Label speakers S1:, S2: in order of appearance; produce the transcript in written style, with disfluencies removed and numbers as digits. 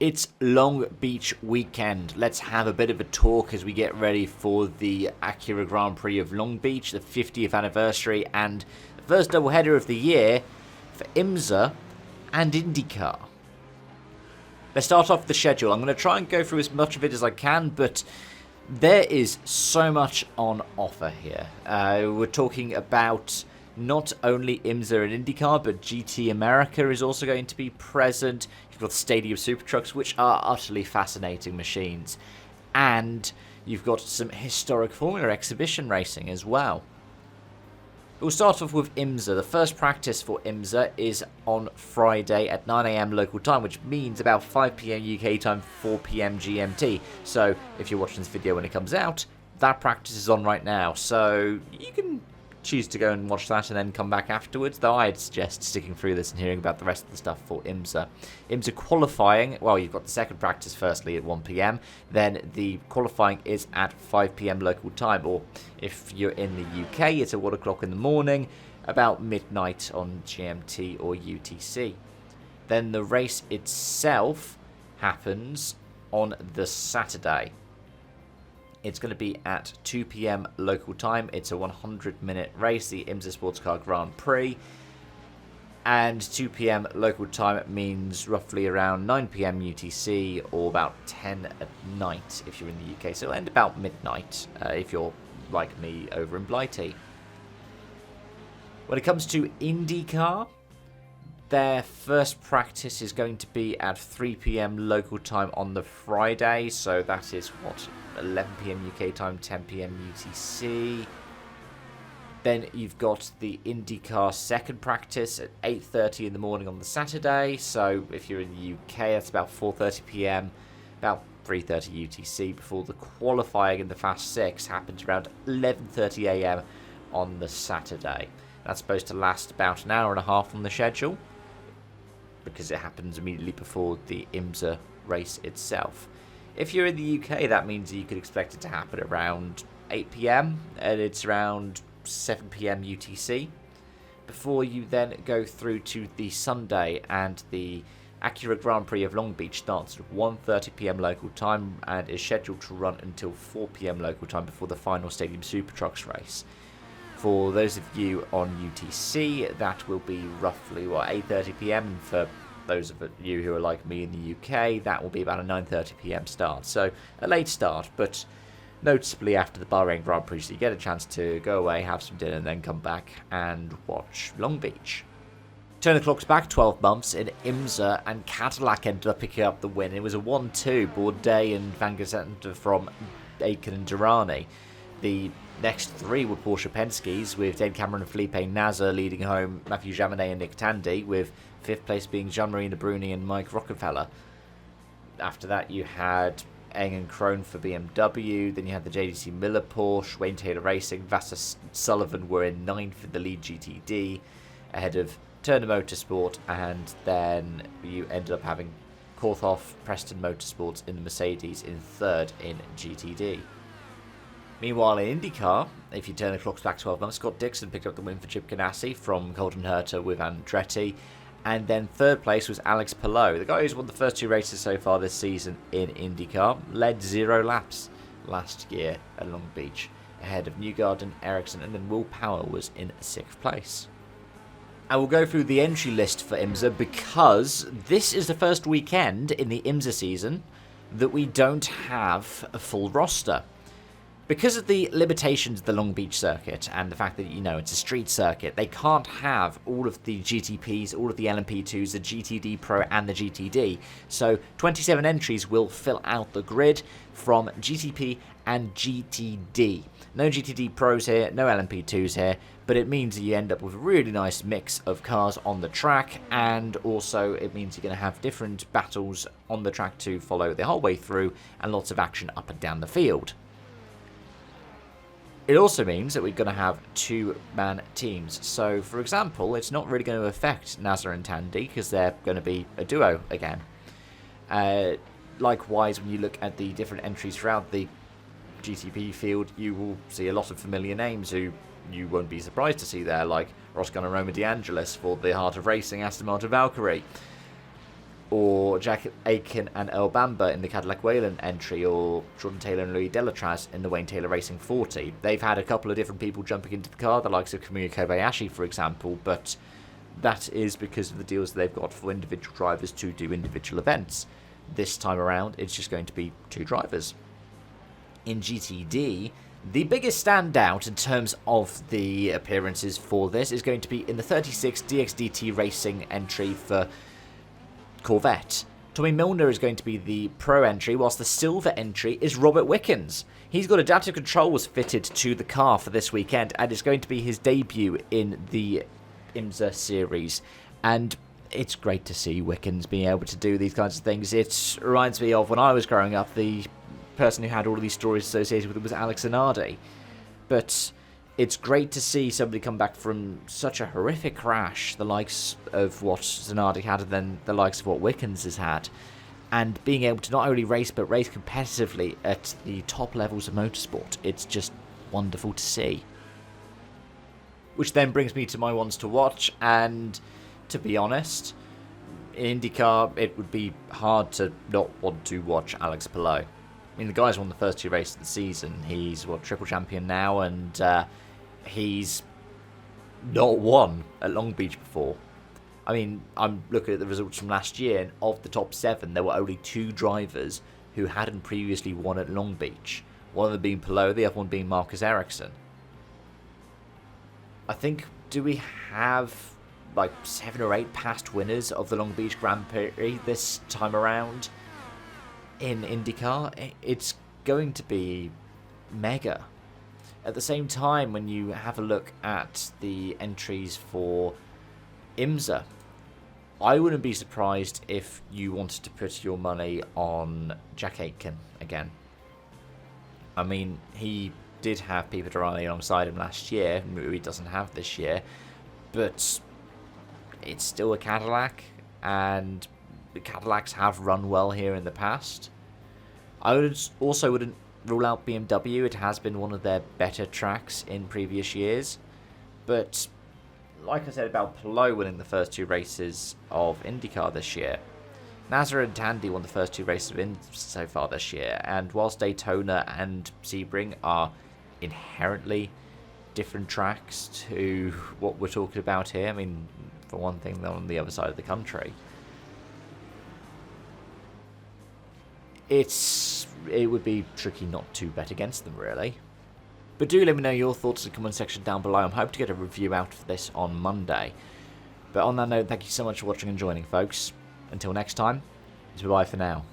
S1: It's Long Beach weekend. Let's have a bit of a talk as we get ready for the Acura Grand Prix of Long Beach, the 50th anniversary, and the first doubleheader of the year for IMSA and INDYCAR. Let's start off the schedule. I'm going to try and go through as much of it as I can, but there is so much on offer here. We're talking about not only IMSA and INDYCAR, but GT America is also going to be present. You've got Stadium Super Trucks, which are utterly fascinating machines. And you've got some historic Formula exhibition racing as well. We'll start off with IMSA. The first practice for IMSA is on Friday at 9 AM local time, which means about 5 PM UK time, 4 PM GMT. So if you're watching this video when it comes out, that practice is on right now. So you can choose to go and watch that and then come back afterwards, though I'd suggest sticking through this and hearing about the rest of the stuff for IMSA. IMSA qualifying, well, you've got the second practice firstly at 1 PM, then the qualifying is at 5 PM local time, or if you're in the UK, it's at 1 o'clock in the morning, about midnight on GMT or UTC. Then the race itself happens on the Saturday. It's going to be at 2 PM local time. It's a 100-minute race, the IMSA Sports Car Grand Prix. And 2 PM local time means roughly around 9 PM UTC or about 10 at night if you're in the UK. So it'll end about midnight if you're like me over in Blighty. When it comes to INDYCAR, their first practice is going to be at 3 PM local time on the Friday. So that is, 11 PM UK time, 10 PM UTC. Then you've got the INDYCAR second practice at 8:30 in the morning on the Saturday. So if you're in the UK, that's about 4:30 PM, about 3:30 UTC, before the qualifying in the Fast 6 happens around 11:30 AM on the Saturday. That's supposed to last about an hour and a half on the schedule, because it happens immediately before the IMSA race itself. If you're in the UK, that means you could expect it to happen around 8 PM, and it's around 7 PM UTC, before you then go through to the Sunday, and the Acura Grand Prix of Long Beach starts at 1:30 PM local time and is scheduled to run until 4 PM local time before the final Stadium Super Trucks race. For those of you on UTC, that will be roughly 8:30 PM, and for those of you who are like me in the UK, that will be about a 9:30 PM start. So a late start, but noticeably after the Bahrain Grand Prix, so you get a chance to go away, have some dinner, and then come back and watch Long Beach. Turn the clocks back 12 months in IMSA, and Cadillac ended up picking up the win. It was a 1-2, Bourdais and Van Gezenter from Aiken and Durrani. The next three were Porsche Penske's, with Dane Cameron and Felipe Nasr leading home Matthew Jaminet and Nick Tandy, with fifth place being Jean-Marie Bruni and Mike Rockefeller. After that, you had Eng and Krohn for BMW, then you had the JDC Miller Porsche, Wayne Taylor Racing, Vassar Sullivan were in 9th for the lead GTD, ahead of Turner Motorsport, and then you ended up having Korthoff, Preston Motorsports in the Mercedes in 3rd in GTD. Meanwhile, in INDYCAR, if you turn the clocks back 12 months, Scott Dixon picked up the win for Chip Ganassi from Colton Herta with Andretti. And then 3rd place was Alex Palou, the guy who's won the first 2 races so far this season in INDYCAR, led 0 laps last year at Long Beach, ahead of Newgarden, Ericsson, and then Will Power was in 6th place. I will go through the entry list for IMSA because this is the first weekend in the IMSA season that we don't have a full roster. Because of the limitations of the Long Beach circuit and the fact that, it's a street circuit, they can't have all of the GTPs, all of the LMP2s, the GTD Pro and the GTD. So 27 entries will fill out the grid from GTP and GTD. No GTD Pros here, no LMP2s here, but it means that you end up with a really nice mix of cars on the track, and also it means you're going to have different battles on the track to follow the whole way through, and lots of action up and down the field. It also means that we're going to have 2-man teams. So, for example, it's not really going to affect Nasr and Tandy because they're going to be a duo again. Likewise, when you look at the different entries throughout the GTP field, you will see a lot of familiar names who you won't be surprised to see there, like Roscoe and Roma De Angelis for the Heart of Racing Aston Martin Valkyrie. or Jack Aiken and Earl Bamber in the Cadillac Wayland entry, or Jordan Taylor and Louis Delatraz in the Wayne Taylor Racing 40. They've had a couple of different people jumping into the car, the likes of Kamui Kobayashi, for example, but that is because of the deals they've got for individual drivers to do individual events. This time around, it's just going to be 2 drivers. In GTD, the biggest standout in terms of the appearances for this is going to be in the 36 DXDT Racing entry for Corvette. Tommy Milner is going to be the pro entry, whilst the silver entry is Robert Wickens. He's got adaptive controls fitted to the car for this weekend, and it's going to be his debut in the IMSA series. And it's great to see Wickens being able to do these kinds of things. It reminds me of when I was growing up, the person who had all of these stories associated with it was Alex Zanardi. But it's great to see somebody come back from such a horrific crash, the likes of what Zanardi had and then the likes of what Wickens has had, and being able to not only race but race competitively at the top levels of motorsport. It's just wonderful to see. Which then brings me to my ones to watch, and to be honest, in IndyCar it would be hard to not want to watch Alex Palou. I mean, the guy's won the first 2 races of the season. He's, triple champion now, and he's not won at Long Beach before. I mean, I'm looking at the results from last year, and of the top 7, there were only 2 drivers who hadn't previously won at Long Beach. One of them being Palou, the other one being Marcus Ericsson. I think, do we have like 7 or 8 past winners of the Long Beach Grand Prix this time around? In IndyCar, it's going to be mega. At the same time, when you have a look at the entries for IMSA, I wouldn't be surprised if you wanted to put your money on Jack Aitken again. I mean, he did have Pipo Derani alongside him last year, who he doesn't have this year, but it's still a Cadillac, and the Cadillacs have run well here in the past. I wouldn't rule out BMW. It has been one of their better tracks in previous years. But like I said about Palou winning the first 2 races of IndyCar this year, Nasser and Tandy won the first 2 races of IMSA so far this year. And whilst Daytona and Sebring are inherently different tracks to what we're talking about here, I mean, for one thing, they're on the other side of the country. It would be tricky not to bet against them, really. But do let me know your thoughts in the comment section down below. I'm hoping to get a review out for this on Monday. But on that note, thank you so much for watching and joining, folks. Until next time, it's bye for now.